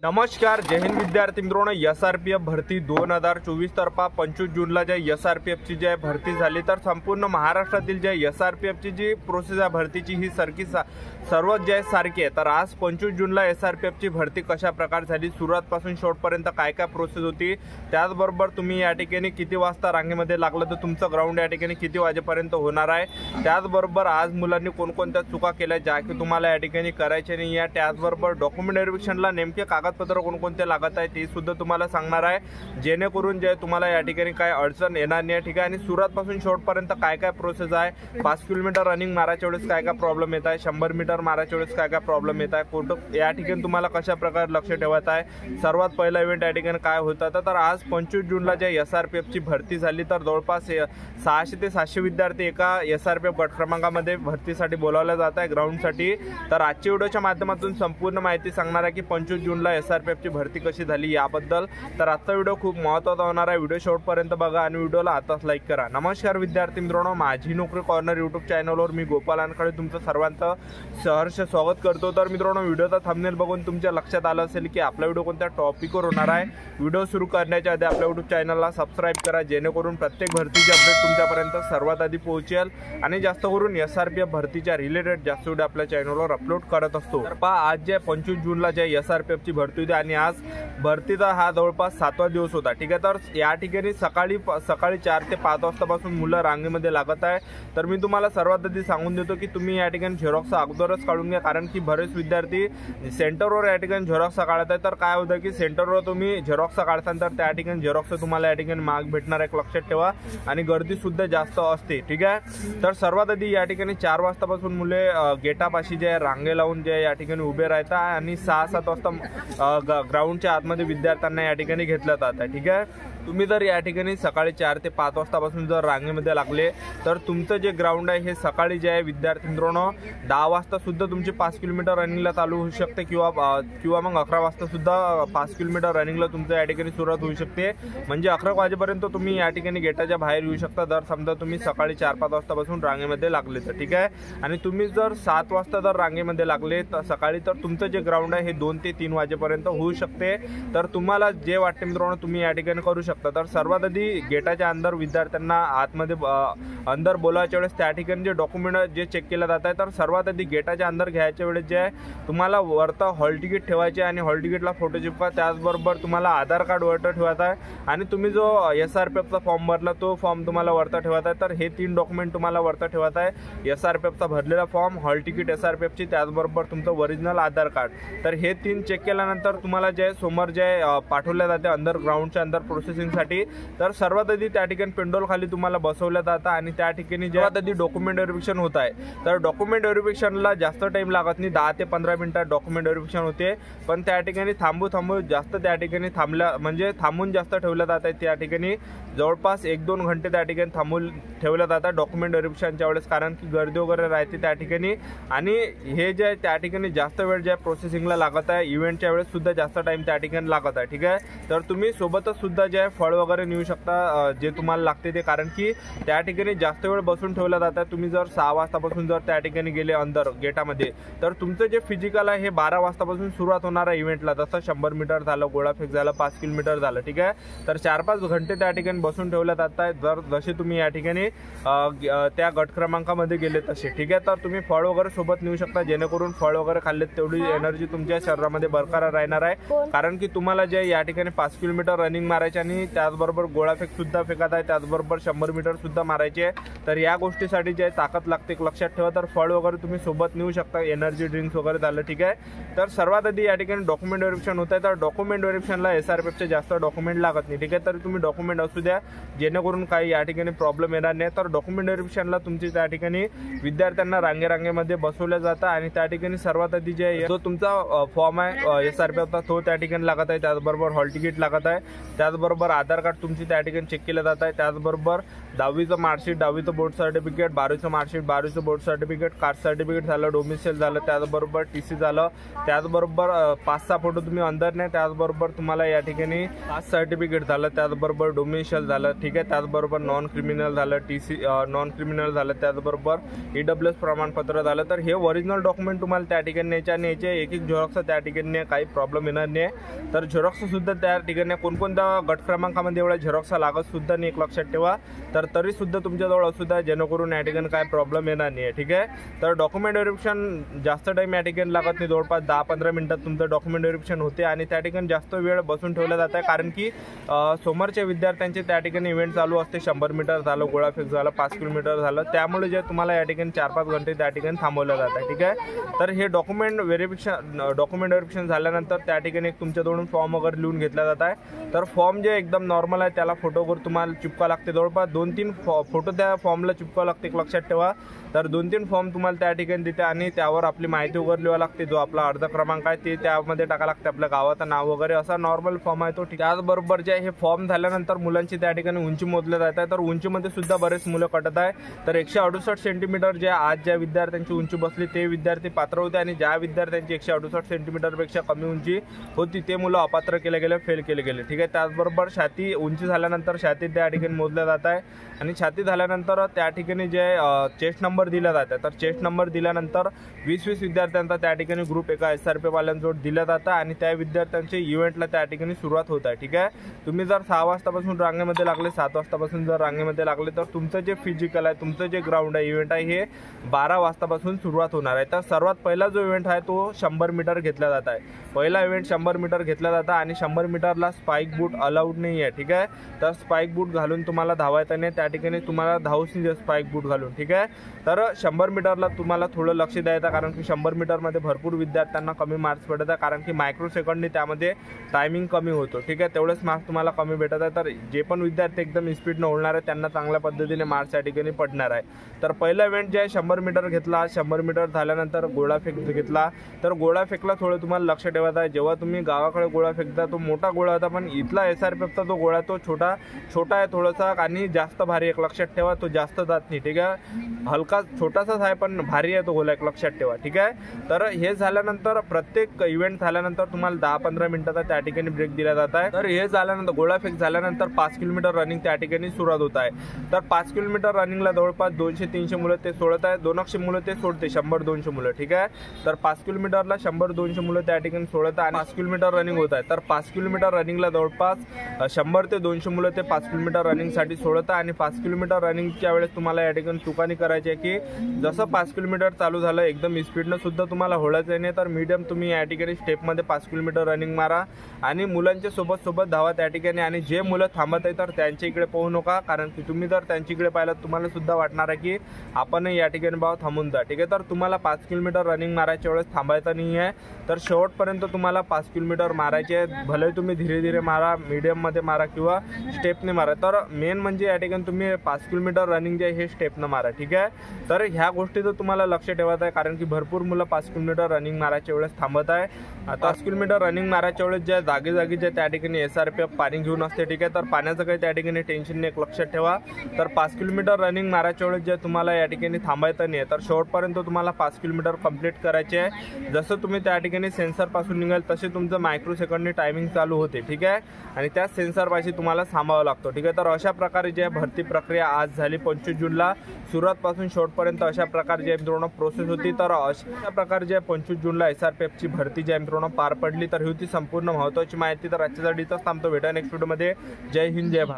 नमस्कार, जय हिंद विद्यार्थी मित्रांनो. SRPF भरती 2024 तर्फा 25 जूनला जे SRPFची जी भरती झाली, तर संपूर्ण महाराष्ट्रातील जे SRPFची जी प्रोसेस आहे भरतीची ही सर्वच जे सारखी आहे. तर आज 25 जूनला SRPFची भरती कशा प्रकार झाली, सुरुवातपासून शेवटपर्यंत काय काय प्रोसेस होती, त्याचबरोबर तुम्ही या ठिकाणी किती वाजता रांगेमध्ये लागलं तर तुमचं ग्राउंड या ठिकाणी किती वाजेपर्यंत होणार आहे, त्याचबरोबर आज मुलांनी कोणकोणत्या चुका केल्या ज्या की तुम्हाला या ठिकाणी करायचे नाही आहे, त्याचबरोबर डॉक्युमेंट व्हेरिफिकेशनला नेमके कागदपत्र कोणकोणते लागत आहे ते सुद्धा तुम्हाला सांगणार आहे, जेणेकरून जे तुम्हाला या ठिकाणी काय अडचण येणार नाही. ठीक आहे. आणि सुरुवातपासून शेवटपर्यंत काय काय प्रोसेस आहे, 5 किलोमीटर रनिंग मारायच्या वेळेस काय काय प्रॉब्लेम येत आहे, 100 मीटर मारायच्या वेळेस काय काय प्रॉब्लेम येत आहे, कुठं या ठिकाणी तुम्हाला कशा प्रकारे लक्ष ठेवायचं आहे, सर्वात पहिला इव्हेंट या ठिकाणी काय होता. तर आज 25 जूनला जे SRPFची भरती झाली, तर जवळपास 600 ते 700 विद्यार्थी एका SRPF गट क्रमांकामध्ये भरतीसाठी बोलावले जात आहे ग्राउंडसाठी. तर आजच्या व्हिडिओच्या माध्यमातून संपूर्ण माहिती सांगणार आहे की 25 जूनला SRPFची भरती कशी झाली याबद्दल. तर आजचा व्हिडिओ खूप महत्त्वाचा होणार आहे. व्हिडिओ शेवटपर्यंत बघा आणि व्हिडिओला आताच लाईक करा. नमस्कार विद्यार्थी मित्रांनो, माझी नोकरी कॉर्नर यूट्यूब चॅनलवर मी गोपाल अनखळे तुमचं सर्वांचं सहर्ष स्वागत करतो. तर मित्रांनो, व्हिडिओचा थंबनेल बघून तुमच्या लक्षात आलं असेल की आपला व्हिडिओ कोणत्या टॉपिकवर होणार आहे. व्हिडिओ सुरू करण्याच्या आधी आपल्या यूट्यूब चॅनलला सबस्क्राईब करा, जेणेकरून प्रत्येक भरतीची अपडेट तुमच्यापर्यंत सर्वात आधी पोहोचेल आणि जास्त करून SRPF भरतीच्या रिलेटेड जास्त व्हिडिओ आपल्या चॅनलवर अपलोड करत असतो. तर पहा, आज जे 25 जूनला जे SRPFची भरती होती आणि आज भरतीचा हा जवळपास 7वा दिवस होता. ठीक आहे. तर या ठिकाणी सकाळी 4 ते 5 वाजतापासून मुलं रांगेमध्ये लागत आहे. तर मी तुम्हाला सर्वात आधी सांगून देतो की तुम्ही या ठिकाणी झेरॉक्स अगोदरच काढून घ्या, कारण की बरेच विद्यार्थी सेंटरवर या ठिकाणी झेरॉक्स काढत आहे. तर काय होतं की सेंटरवर तुम्ही झेरॉक्स काढताना तर त्या ठिकाणी झेरॉक्स तुम्हाला या ठिकाणी मार्क भेटणार आहे, लक्षात ठेवा. आणि गर्दी सुद्धा जास्त असते. ठीक आहे. तर सर्वात आधी या ठिकाणी 4 वाजतापासून मुले गेटापाशी जे रांगे लावून जे या ठिकाणी उभे राहतात आणि 6-7 वाजता ग्राउंडच्या आतमध्ये विद्यार्थ्यांना या ठिकाणी घेतलं जात आहे. ठीक आहे. तुम्ही जर या ठिकाणी सकाळी 4 ते 5 वाजतापासून जर रांगेमध्ये लागले तर तुमचं जे ग्राउंड आहे हे सकाळी जे आहे विद्यार्थी मित्रांनो 10 वाजता सुद्धा तुमची 5 किलोमीटर रनिंगला चालू होऊ शकते किंवा मग 11 वाजता सुद्धा 5 किलोमीटर रनिंगला तुमचं या ठिकाणी सुरुवात होऊ शकते. म्हणजे 11 वाजेपर्यंत तुम्ही या ठिकाणी गेटाच्या बाहेर येऊ शकता जर समजा तुम्ही सकाळी 4-5 वाजतापासून रांगेमध्ये लागले तर. ठीक आहे. आणि तुम्ही जर 7 वाजता जर रांगेमध्ये लागले तर सकाळी तर तुमचं जे ग्राउंड आहे हे 2 ते 3 वाजेपर्यंत होऊ शकते. तर तुम्हाला जे वाटते मित्रांनो तुम्ही या ठिकाणी करू शकता. तर सर्वात आधी गेटाच्या अंदर विद्यार्थ्यांना आतमध्ये अंदर बोलायच्या वेळेस त्या ठिकाणी जे डॉक्युमेंट जे चेक केलं जात आहे, तर सर्वात आधी गेटाच्या अंदर घ्यायच्या वेळेस जे आहे तुम्हाला वरतं हॉल तिकीट ठेवायचे आणि हॉल तिकीटला फोटो चिपका. त्याचबरोबर तुम्हाला आधार कार्ड वरतं ठेवायचं आहे आणि तुम्ही जो SRPFचा फॉर्म भरला तो फॉर्म तुम्हाला वरतं ठेवायचा आहे. तर हे 3 डॉक्युमेंट तुम्हाला वरतं ठेवायचं आहे, SRPFचा भरलेला फॉर्म, हॉल तिकीट SRPFची, त्याचबरोबर तुमचं ओरिजिनल आधार कार्ड. तर हे 3 चेक केल्यानंतर तुम्हाला जे समोर जे पाठवल्या जाते अंदर ग्राउंडच्या अंदर प्रोसेसिंगसाठी. तर सर्वात आधी त्या ठिकाणी पेंडोल खाली तुम्हाला बसवलं जातं आणि त्या ठिकाणी जेव्हा आधी डॉक्युमेंट व्हेरिफिकेशन होत आहे. तर डॉक्युमेंट व्हेरिफिकेशनला जास्त टाइम लागत नाही, 10 ते 15 मिनिटात डॉक्युमेंट व्हेरिफिकेशन होते. पण त्या ठिकाणी थांबू जास्त त्या ठिकाणी थांबून जास्त ठेवलं जात आहे. त्या ठिकाणी जवळपास 1-2 घंटे त्या ठिकाणी थांबून ठेवलं जातं डॉक्युमेंट व्हेरिफिकेशनच्या वेळेस, कारण की गर्दी वगैरे राहते त्या ठिकाणी. आणि हे जे त्या ठिकाणी जास्त वेळ जे प्रोसेसिंगला लागत आहे, इव्हेंटच्या वेळेस सुद्धा जास्त टाइम त्या ठिकाणी लागत आहे. ठीक आहे. तर तुम्ही सोबतच सुद्धा जे आहे फळ वगैरे नेऊ शकता जे तुम्हाला लागते ते, कारण की त्या ठिकाणी जास्त वेळ बसून ठेवलं जातं. तुम्ही जर 6 वाजतापासून जर त्या ठिकाणी गेले अंदर गेटामध्ये तर तुमचं जे फिजिकल आहे हे 12 वाजतापासून सुरुवात होणार आहे इव्हेंटला. जसं 100 मीटर झालं, गोळाफेक झालं, 5 किलोमीटर झालं. ठीक आहे. तर 4-5 घंटे त्या ठिकाणी बसून ठेवल्या जात आहे जर जसे तुम्ही या ठिकाणी त्या गट क्रमांकामध्ये गेले तसे. ठीक आहे. तर तुम्ही फळ वगैरे सोबत नेऊ शकता, जेणेकरून फळ वगैरे खाल्ले तेवढी एनर्जी तुमच्या शरीरामध्ये बरकरार राहणार आहे, कारण की तुम्हाला जे या ठिकाणी 5 किलोमीटर रनिंग मारायचे आणि त्याचबरोबर गोळाफेक सुद्धा फेकत आहे, त्याचबरोबर 100 मीटर सुद्धा मारायचे. तर या गोष्टीसाठी जे ताकद लागते लक्षात ठेवा. तर फळ वगैरे तुम्ही सोबत नेऊ शकता, एनर्जी ड्रिंक्स वगैरे झालं. ठीक आहे. तर सर्वात आधी या ठिकाणी डॉक्युमेंट व्हेरिफिकेशन होत आहे. तर डॉक्युमेंट व्हेरिफिकेशनला SRPFचे जास्त डॉक्युमेंट लागत नाही. ठीक आहे. तर तुम्ही डॉक्युमेंट असू द्या, जेणेकरून काही या ठिकाणी प्रॉब्लेम येणार नाही. तर डॉक्युमेंट व्हेरिफिकेशनला तुमची त्या ठिकाणी विद्यार्थ्यांना रांगेमध्ये बसवलं जातं आणि त्या ठिकाणी सर्वात आधी जो तुमचा फॉर्म आहे SRPFचा तो त्या ठिकाणी लागत आहे, त्याचबरोबर हॉल तिकीट लागत आहे, त्याचबरोबर त्याचबरोबर आधार कार्ड तुमची त्या ठिकाणी चेक केलं जात आहे, त्याचबरोबर 10वीचं मार्कशीट, 10वीचं बोर्ड सर्टिफिकेट, 12वीचं मार्कशीट, 12वीचं बोर्ड सर्टिफिकेट, कास्ट सर्टिफिकेट झालं, डोमिसाईल झालं, त्याचबरोबर TC झालं, त्याचबरोबर 5-6 फोटो तुम्ही अंदर नाही, त्याचबरोबर तुम्हाला या ठिकाणी कास्ट सर्टिफिकेट झालं, त्याचबरोबर डोमिसाईल झालं, ठीक आहे, त्याचबरोबर नॉन क्रिमिनल झालं, TC नॉन क्रिमिनल झालं, त्याचबरोबर EWS प्रमाणपत्र झालं. तर हे ओरिजिनल डॉक्युमेंट तुम्हाला त्या ठिकाणी न्यायचे आणि याचे एक झेरॉक्स त्या ठिकाणी काही प्रॉब्लेम येणार नाही. तर झेरॉक्स सुद्धा त्या ठिकाणी कोणकोणत्या गट क्रमांकामध्ये एवढ्या झेरॉक्स लागत सुद्धा नाही, एक लक्षात ठेवा. तर तरी सुद्धा तुमच्याजवळ असू द्या, जेणेकरून या ठिकाणी काय प्रॉब्लेम येणार नाही, ठीक आहे. तर डॉक्युमेंट व्हेरिफिकेशन जास्त टाइम या ठिकाणी लागत नाही, जवळपास 10-15 मिनिटात तुमचं डॉक्युमेंट व्हेरिफिकेशन होते आणि त्या ठिकाणी जास्त वेळ बसून ठेवला जात आहे, कारण की सोमवारच्या विद्यार्थ्यांचे त्या ठिकाणी इव्हेंट चालू असते. 100 मीटर झालं, गोळाफेक झालं, 5 किलोमीटर झालं, त्यामुळे जे तुम्हाला या ठिकाणी 4-5 घंटे त्या ठिकाणी थांबवलं जात आहे, ठीक आहे. तर हे डॉक्युमेंट व्हेरिफिकेशन झाल्यानंतर त्या ठिकाणी एक तुमच्याकडून फॉर्म वगैरे लिहून घेतला जात आहे. तर फॉर्म जे एकदम नॉर्मल आहे त्याला फोटो वगैरे तुम्हाला चिपका लागते, जवळपास 2-3 फोटो त्या फॉर्मला चिपकावं लागते, एक लक्षात ठेवा. तर 2-3 फॉर्म तुम्हाला त्या ठिकाणी देते आणि त्यावर आपली माहिती वगैरे लिहावं लागते, जो आपला अर्ज क्रमांक आहे ते त्यामध्ये टाका लागते, आपल्या गावाचं नाव वगैरे, असा नॉर्मल फॉर्म आहे तो. त्याचबरोबर जे हे फॉर्म झाल्यानंतर मुलांची त्या ठिकाणी उंची मोजल्या जात आहे. तर उंचीमध्ये सुद्धा बरेच मुलं कटत आहे. तर 168 सेंटीमीटर जे आज ज्या विद्यार्थ्यांची उंची बसली ते विद्यार्थी पात्र होते आणि ज्या विद्यार्थ्यांची 168 सेंटीमीटरपेक्षा कमी उंची होती ते मुलं अपात्र केले गेले, फेल केले गेले, ठीक आहे. त्याचबरोबर छाती उंची झाल्यानंतर छाती त्या ठिकाणी मोजल्या जात आहे आणि छाती झाल्यानंतर त्या ठिकाणी जे चेस्ट नंबर दिला जात आहे. तर चेस्ट नंबर दिल्यानंतर 20-20 विद्यार्थ्यांचा त्या ठिकाणी ग्रुप एका SRPF वाल्यांजवळ दिला जातं आणि त्या विद्यार्थ्यांचे इव्हेंटला त्या ठिकाणी सुरुवात होत आहे, ठीक आहे. तुम्ही जर 6 वाजतापासून रांगेमध्ये लागले, 7 वाजतापासून जर रांगेमध्ये लागले, तर तुमचं जे फिजिकल आहे, तुमचं जे ग्राउंड आहे, इव्हेंट आहे, हे 12 वाजतापासून सुरुवात होणार आहे. तर सर्वात पहिला जो इव्हेंट आहे तो 100 मीटर घेतला जात आहे. पहिला इव्हेंट 100 मीटर घेतला जातं आणि 100 मीटरला स्पाइक बूट अलाउड नाही आहे, ठीक आहे. तर स्पाइक बूट घालून तुम्हाला धावायचं नाही, त्या ठिकाणी तुम्हाला धावूच नाही स्पाइक बूट घालून, ठीक आहे. तर 100 मीटरला तुम्हाला थोडं लक्ष द्यायचं, कारण की 100 मीटरमध्ये भरपूर विद्यार्थ्यांना कमी मार्क्स भेटत आहे, कारण की मायक्रो सेकंडनी त्यामध्ये टायमिंग कमी होतो, ठीक आहे. तेवढेच मार्क्स तुम्हाला कमी भेटत आहे. तर जे पण विद्यार्थी एकदम स्पीडनं ओढणार आहे त्यांना चांगल्या पद्धतीने मार्क्स या ठिकाणी पडणार आहे. तर पहिला इव्हेंट जे आहे 100 मीटर घेतला. 100 मीटर झाल्यानंतर गोळा फेक घेतला. तर गोळा फेकला थोडं तुम्हाला लक्ष ठेवायचं आहे. जेव्हा तुम्ही गावाकडे गोळा फेकता तो मोठा गोळा होता, पण इथला SRPFचा जो गोळा तो छोटा आहे थोडासा आणि जास्त भारी, एक लक्षात ठेवा. तो जास्त जात नाही, ठीक आहे. हलका छोटासाच आहे पण भारी आहे तो गोळा, एक लक्षात ठेवा, ठीक आहे. तर हे झाल्यानंतर प्रत्येक इव्हेंट झाल्यानंतर तुम्हाला 10-15 मिनिटाचा त्या ठिकाणी ब्रेक दिला जात आहे. तर हे झाल्यानंतर गोळा फेक झाल्यानंतर 5 किलोमीटर रनिंग त्या ठिकाणी सुरुवात होत आहे. तर 5 किलोमीटर रनिंगला जवळपास 200-300 मुलं ते सोडत आहे, 200 मुलं ते सोडते, 100-200 मुलं, ठीक आहे. तर 5 किलोमीटरला 100-200 मुलं त्या ठिकाणी सोडत आहे आणि 5 किलोमीटर रनिंग होत आहे. तर 5 किलोमीटर रनिंगला जवळपास 100 ते 200 मुलं ते 5 किलोमीटर रनिंगसाठी सोडत आहे आणि 5 किलोमीटर रनिंगच्या वेळेस तुम्हाला या ठिकाणी चुकानी करायची आहे की जसं 5 किलोमीटर चालू झालं एकदम स्पीडनं सुद्धा तुम्हाला होळायचं नाही. तर मीडियम तुम्ही या ठिकाणी स्टेपमध्ये 5 किलोमीटर रनिंग मारा आणि मुलांच्या सोबत धावा त्या ठिकाणी. आणि जे मुलं थांबत आहे तर त्यांच्या इकडे पाहू नका, कारण की तुम्ही जर त्यांच्या इकडे पाहिलं तुम्हाला सुद्धा वाटणार आहे की आपण या ठिकाणी भाव थांबून जा, ठीक आहे. तर तुम्हाला 5 किलोमीटर रनिंग मारायच्या वेळेस थांबायचं नाही आहे. तर शेवटपर्यंत तुम्हाला 5 किलोमीटर मारायचे आहे. भले तुम्ही धीरे धीरे मारा, मीडियममध्ये मारा किंवा स्टेपने मारा. तर मेन म्हणजे या ठिकाणी तुम्ही 5 किलोमीटर रनिंग जे आहे हे स्टेपनं मारा, ठीक आहे. तर ह्या गोष्टीचं तुम्हाला लक्ष ठेवायचं आहे, कारण की भरपूर मुलं 5 किलोमीटर रनिंग मारायच्या वेळेस थांबत आहे. 5 किलोमीटर रनिंग मारायच्या वेळेस ज्या जागी जे त्या ठिकाणी SRPF पाणी घेऊन असते, ठीक आहे. तर पाण्याचं काही त्या ठिकाणी टेन्शन नाही, एक लक्षात ठेवा. तर 5 किलोमीटर रनिंग मारायच्या वेळेस जे तुम्हाला या ठिकाणी थांबायचं नाही, तर शेवटपर्यंत तुम्हाला 5 किलोमीटर कंप्लीट करायचे आहे. जसं तुम्ही त्या ठिकाणी सेन्सरपासून निघाल तसे तुमचं मायक्रो सेकंडनी टायमिंग चालू होते, ठीक आहे. आणि त्या सेन्सरपाशी तुम्हाला थांबावं लागतो, ठीक आहे. तर अशा प्रकारे जे भरती प्रक्रिया आज झाली 25 जूनला सुरुवातपासून शेवटपर्यंत अशा प्रकारे जे मित्रांनो प्रोसेस होती. तर अशा प्रकारे जे 25 जूनला SRPFची भरती जे मित्रांनो पार पडली. तर ही होती संपूर्ण महत्त्वाची माहिती. तर आजच्यासाठी इथंच थांबतो, भेटा नेक्स्ट व्हिडिओमध्ये. जय हिंद, जय भारत.